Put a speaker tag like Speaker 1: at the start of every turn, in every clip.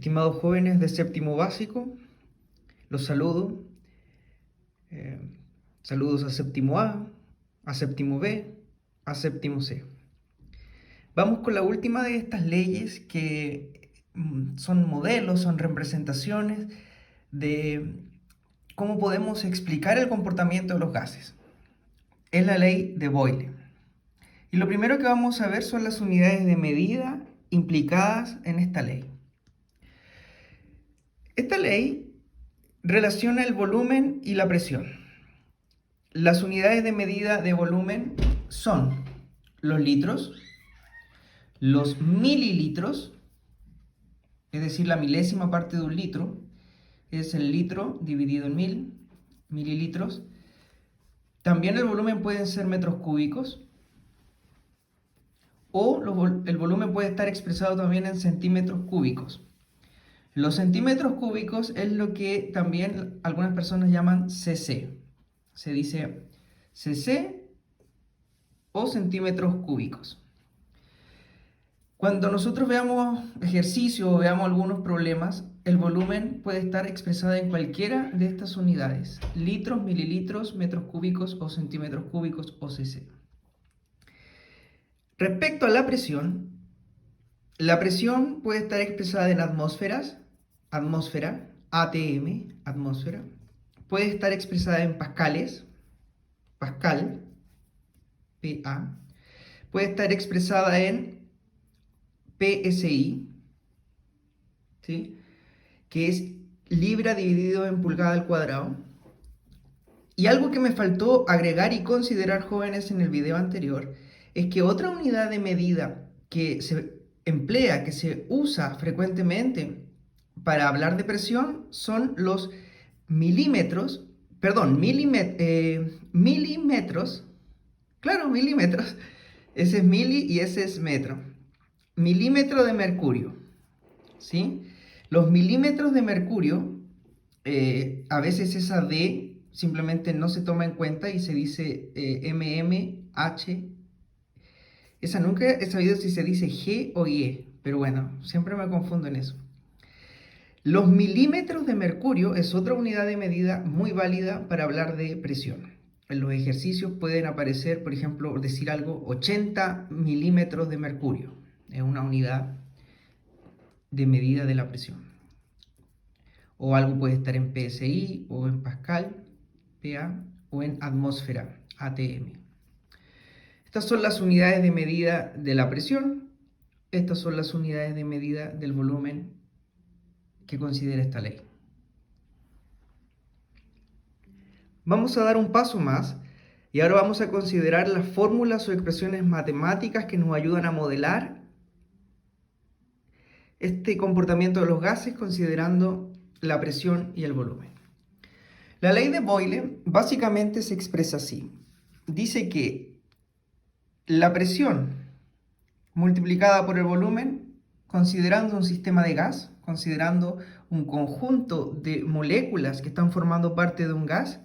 Speaker 1: Estimados jóvenes de séptimo básico, los saludo. Saludos a séptimo A séptimo B, a séptimo C. Vamos con la última de estas leyes que son modelos, son representaciones de cómo podemos explicar el comportamiento de los gases. Es la ley de Boyle. Y lo primero que vamos a ver son las unidades de medida implicadas en esta ley. Esta ley relaciona el volumen y la presión. Las unidades de medida de volumen son los litros, los mililitros, es decir, la milésima parte de un litro, es el litro dividido en mililitros. También el volumen pueden ser metros cúbicos, o el volumen puede estar expresado también en centímetros cúbicos. Los centímetros cúbicos es lo que también algunas personas llaman cc. Se dice cc o centímetros cúbicos. Cuando nosotros veamos ejercicios o veamos algunos problemas, el volumen puede estar expresado en cualquiera de estas unidades: litros, mililitros, metros cúbicos o centímetros cúbicos o cc. Respecto a la presión puede estar expresada en atmósferas, atmósfera, atm, atmósfera. Puede estar expresada en pascales, pascal, pa. Puede estar expresada en PSI, ¿sí?, que es libra dividido en pulgada al cuadrado. Y algo que me faltó agregar y considerar, jóvenes, en el video anterior, es que otra unidad de medida que se emplea, que se usa frecuentemente para hablar de presión, son los milímetros, claro, milímetros, ese es mili y ese es metro. Milímetro de mercurio, ¿sí? Los milímetros de mercurio, a veces esa D simplemente no se toma en cuenta y se dice mmH. Esa nunca he sabido si se dice G o Y, pero bueno, siempre me confundo en eso. Los milímetros de mercurio es otra unidad de medida muy válida para hablar de presión. En los ejercicios pueden aparecer, por ejemplo, decir algo, 80 milímetros de mercurio. Es una unidad de medida de la presión. O algo puede estar en PSI, o en pascal, PA, o en atmósfera, ATM. Estas son las unidades de medida de la presión. Estas son las unidades de medida del volumen que considera esta ley. Vamos a dar un paso más y ahora vamos a considerar las fórmulas o expresiones matemáticas que nos ayudan a modelar este comportamiento de los gases considerando la presión y el volumen. La ley de Boyle básicamente se expresa así. Dice que la presión multiplicada por el volumen, considerando un sistema de gas, considerando un conjunto de moléculas que están formando parte de un gas,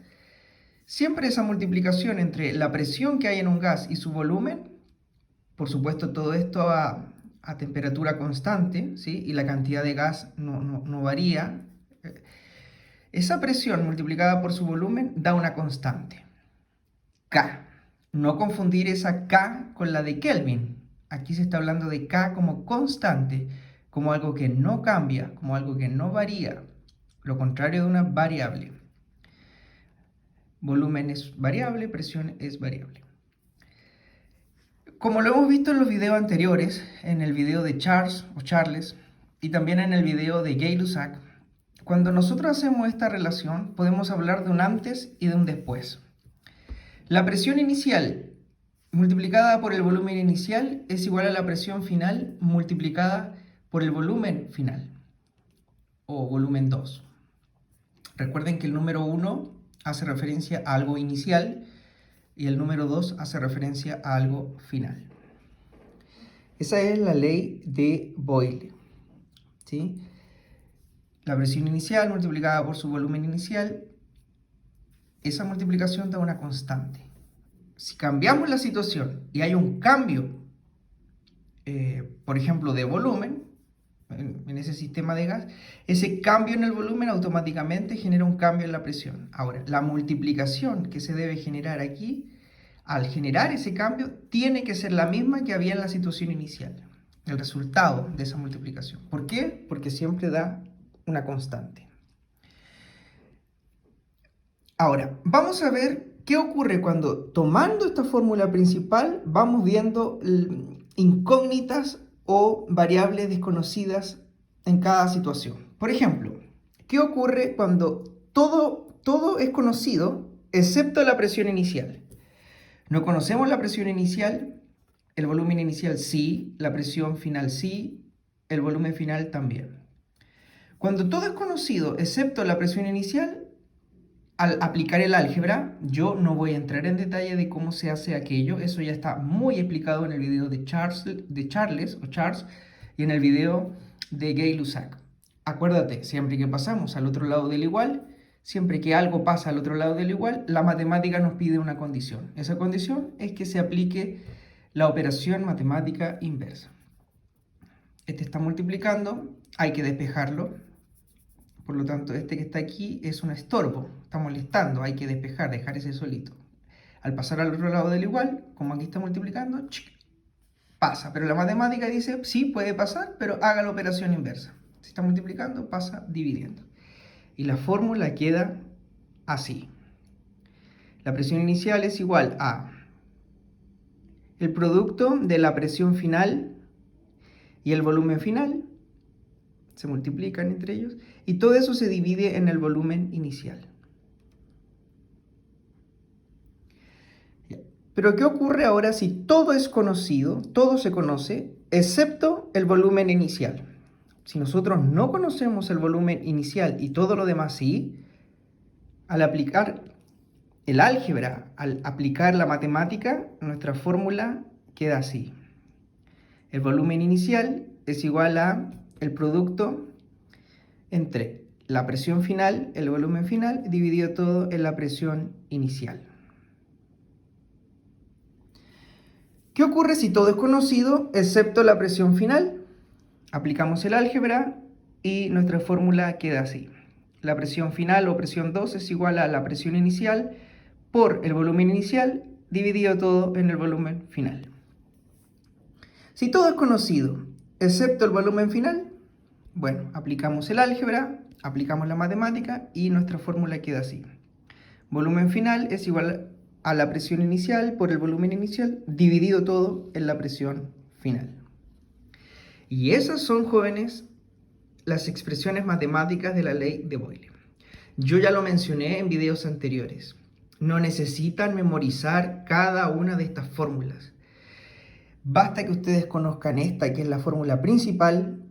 Speaker 1: siempre esa multiplicación entre la presión que hay en un gas y su volumen, por supuesto todo esto a temperatura constante, ¿sí?, y la cantidad de gas no varía, esa presión multiplicada por su volumen da una constante, K. No confundir esa K con la de Kelvin. Aquí se está hablando de K como constante, como algo que no cambia, como algo que no varía, lo contrario de una variable. Volumen es variable, presión es variable. Como lo hemos visto en los videos anteriores, en el video de Charles y también en el video de Gay-Lussac, cuando nosotros hacemos esta relación podemos hablar de un antes y de un después. La presión inicial multiplicada por el volumen inicial es igual a la presión final multiplicada por el volumen final, o volumen 2. Recuerden que el número 1 hace referencia a algo inicial y el número 2 hace referencia a algo final. Esa es la ley de Boyle, ¿sí? La presión inicial multiplicada por su volumen inicial, esa multiplicación da una constante. Si cambiamos la situación y hay un cambio, por ejemplo, de volumen, en ese sistema de gas, ese cambio en el volumen automáticamente genera un cambio en la presión. Ahora, la multiplicación que se debe generar aquí, al generar ese cambio, tiene que ser la misma que había en la situación inicial, el resultado de esa multiplicación. ¿Por qué? Porque siempre da una constante. Ahora, vamos a ver qué ocurre cuando, tomando esta fórmula principal, vamos viendo incógnitas o variables desconocidas en cada situación. Por ejemplo, ¿qué ocurre cuando todo es conocido excepto la presión inicial? No conocemos la presión inicial, el volumen inicial sí, la presión final sí, el volumen final también. Cuando todo es conocido excepto la presión inicial, al aplicar el álgebra, yo no voy a entrar en detalle de cómo se hace aquello, eso ya está muy explicado en el video de Charles y en el video de Gay-Lussac. Acuérdate, siempre que pasamos al otro lado del igual, siempre que algo pasa al otro lado del igual, la matemática nos pide una condición. Esa condición es que se aplique la operación matemática inversa. Este está multiplicando, hay que despejarlo. Por lo tanto, este que está aquí es un estorbo, está molestando, hay que despejar, dejar ese solito. Al pasar al otro lado del igual, como aquí está multiplicando, pasa. Pero la matemática dice, sí, puede pasar, pero haga la operación inversa. Si está multiplicando, pasa dividiendo. Y la fórmula queda así. La presión inicial es igual a el producto de la presión final y el volumen final, se multiplican entre ellos, y todo eso se divide en el volumen inicial. Pero ¿qué ocurre ahora si todo es conocido, todo se conoce, excepto el volumen inicial? Si nosotros no conocemos el volumen inicial y todo lo demás sí, al aplicar el álgebra, al aplicar la matemática, nuestra fórmula queda así. El volumen inicial es igual a el producto entre la presión final, el volumen final, dividido todo en la presión inicial. ¿Qué ocurre si todo es conocido excepto la presión final? Aplicamos el álgebra y nuestra fórmula queda así. La presión final o presión 2 es igual a la presión inicial por el volumen inicial dividido todo en el volumen final. Si todo es conocido excepto el volumen final, bueno, aplicamos el álgebra, aplicamos la matemática y nuestra fórmula queda así. Volumen final es igual a la presión inicial por el volumen inicial dividido todo en la presión final. Y esas son, jóvenes, las expresiones matemáticas de la ley de Boyle. Yo ya lo mencioné en videos anteriores. No necesitan memorizar cada una de estas fórmulas. Basta que ustedes conozcan esta, que es la fórmula principal,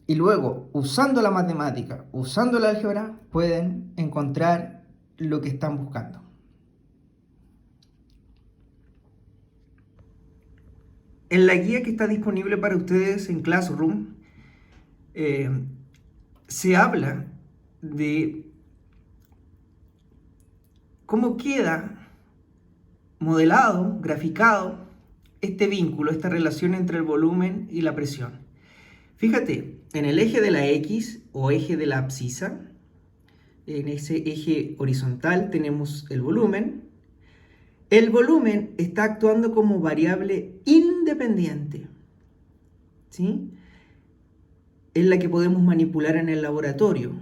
Speaker 1: y luego, usando la matemática, usando el álgebra, pueden encontrar lo que están buscando. En la guía que está disponible para ustedes en Classroom, se habla de cómo queda modelado, graficado, este vínculo, esta relación entre el volumen y la presión. Fíjate, en el eje de la X o eje de la abscisa, en ese eje horizontal tenemos el volumen. El volumen está actuando como variable independiente, ¿sí? Es la que podemos manipular en el laboratorio,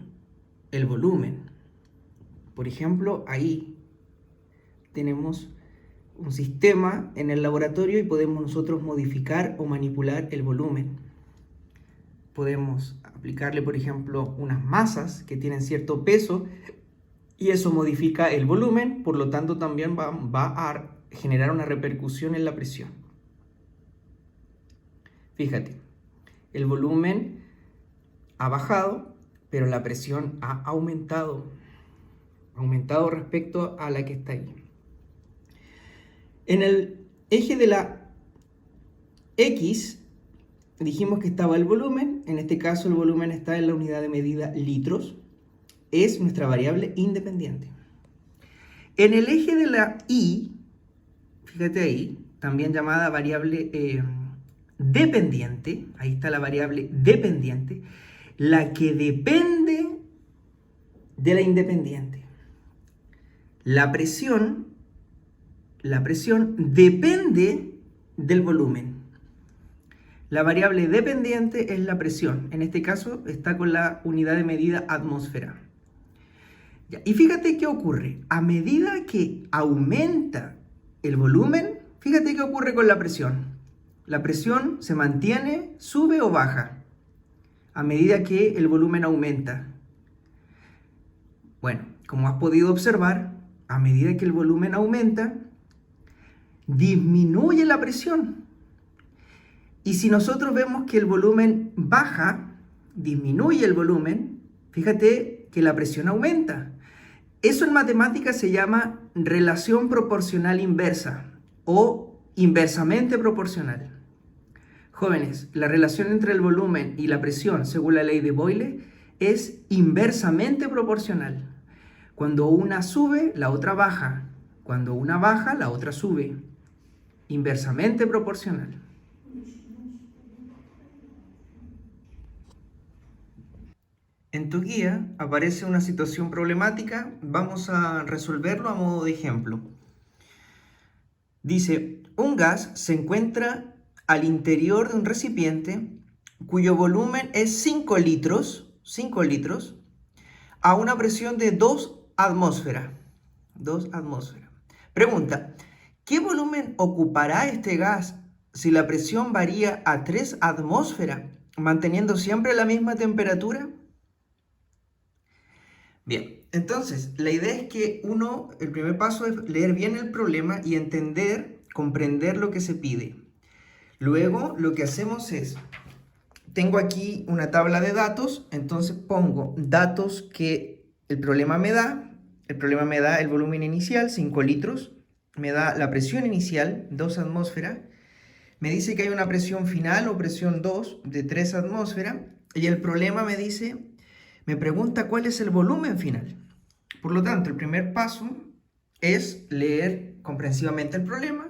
Speaker 1: el volumen. Por ejemplo, ahí tenemos un sistema en el laboratorio y podemos nosotros modificar o manipular el volumen. Podemos aplicarle, por ejemplo, unas masas que tienen cierto peso y eso modifica el volumen, por lo tanto también va a generar una repercusión en la presión. Fíjate, el volumen ha bajado, pero la presión ha aumentado respecto a la que está ahí. En el eje de la X dijimos que estaba el volumen, en este caso el volumen está en la unidad de medida litros, es nuestra variable independiente. En el eje de la Y, fíjate ahí, también llamada variable dependiente, ahí está la variable dependiente, la que depende de la independiente. La presión depende del volumen. La variable dependiente es la presión. En este caso está con la unidad de medida atmósfera. Y fíjate qué ocurre. A medida que aumenta el volumen, fíjate qué ocurre con la presión. La presión se mantiene, sube o baja a medida que el volumen aumenta. Bueno, como has podido observar, a medida que el volumen aumenta, disminuye la presión. Y si nosotros vemos que el volumen baja, disminuye el volumen, fíjate que la presión aumenta. Eso en matemáticas se llama relación proporcional inversa o inversamente proporcional. Jóvenes, la relación entre el volumen y la presión, según la ley de Boyle, es inversamente proporcional. Cuando una sube, la otra baja. Cuando una baja, la otra sube. Inversamente proporcional. En tu guía aparece una situación problemática. Vamos a resolverlo a modo de ejemplo. Dice, un gas se encuentra al interior de un recipiente cuyo volumen es 5 litros, a una presión de 2 atmósferas. 2 atmósferas. Pregunta, ¿qué volumen ocupará este gas si la presión varía a 3 atmósferas, manteniendo siempre la misma temperatura? Bien, entonces la idea es que el primer paso es leer bien el problema y entender, comprender lo que se pide. Luego lo que hacemos es, tengo aquí una tabla de datos, entonces pongo datos que el problema me da. El problema me da el volumen inicial, 5 litros, me da la presión inicial, 2 atmósferas, me dice que hay una presión final o presión 2 de 3 atmósferas, y el problema me pregunta cuál es el volumen final. Por lo tanto, el primer paso es leer comprensivamente el problema,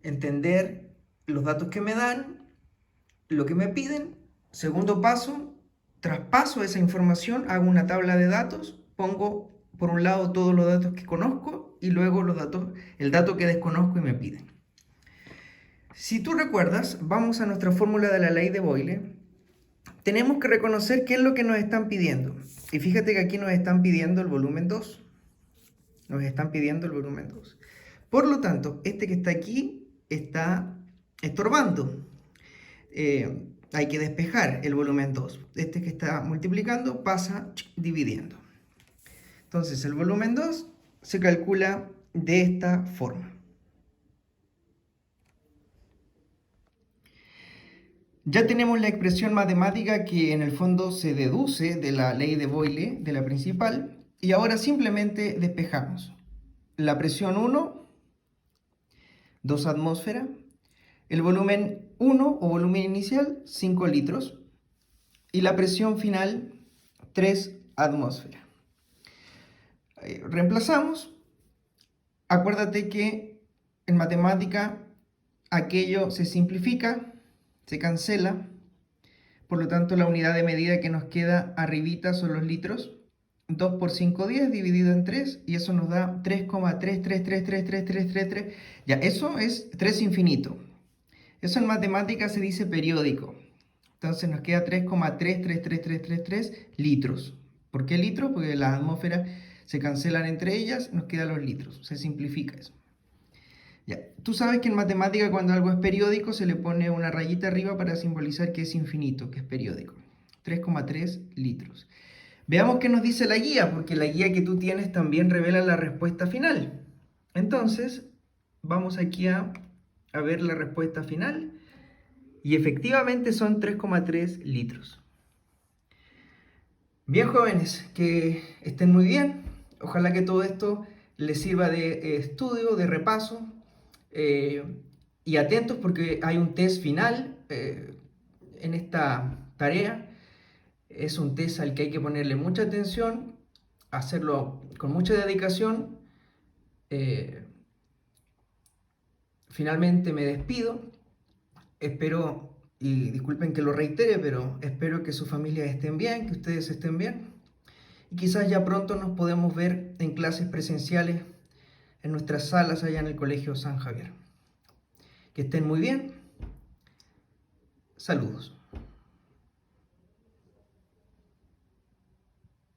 Speaker 1: entender los datos que me dan, lo que me piden. Segundo paso, traspaso esa información, hago una tabla de datos, pongo por un lado todos los datos que conozco y luego el dato que desconozco y me piden. Si tú recuerdas, vamos a nuestra fórmula de la ley de Boyle. Tenemos que reconocer qué es lo que nos están pidiendo. Y fíjate que aquí nos están pidiendo el volumen 2. Nos están pidiendo el volumen 2. Por lo tanto, este que está aquí está estorbando. Hay que despejar el volumen 2. Este que está multiplicando pasa dividiendo. Entonces, el volumen 2 se calcula de esta forma. Ya tenemos la expresión matemática que en el fondo se deduce de la ley de Boyle, de la principal, y ahora simplemente despejamos. La presión 1, 2 atmósferas, el volumen 1 o volumen inicial, 5 litros, y la presión final, 3 atmósferas. Reemplazamos. Acuérdate que en matemática aquello se simplifica, se cancela, por lo tanto la unidad de medida que nos queda arribita son los litros. 2 por 5, 10 dividido en 3 y eso nos da 3,3333333. Ya, eso es 3 infinito. Eso en matemática se dice periódico. Entonces nos queda 3,333333 litros. ¿Por qué litros? Porque las atmósferas se cancelan entre ellas, nos quedan los litros. Se simplifica eso. Ya. Tú sabes que en matemática cuando algo es periódico se le pone una rayita arriba para simbolizar que es infinito, que es periódico. 3,3 litros. Veamos qué nos dice la guía, porque la guía que tú tienes también revela la respuesta final. Entonces, vamos aquí a ver la respuesta final. Y efectivamente son 3,3 litros. Bien, jóvenes, que estén muy bien. Ojalá que todo esto les sirva de estudio, de repaso. Y atentos porque hay un test final en esta tarea. Es un test al que hay que ponerle mucha atención, hacerlo con mucha dedicación. Finalmente me despido. espero, y disculpen que lo reitere, pero espero que sus familias estén bien, que ustedes estén bien. Y quizás ya pronto nos podemos ver en clases presenciales en nuestras salas allá en el Colegio San Javier. Que estén muy bien. Saludos.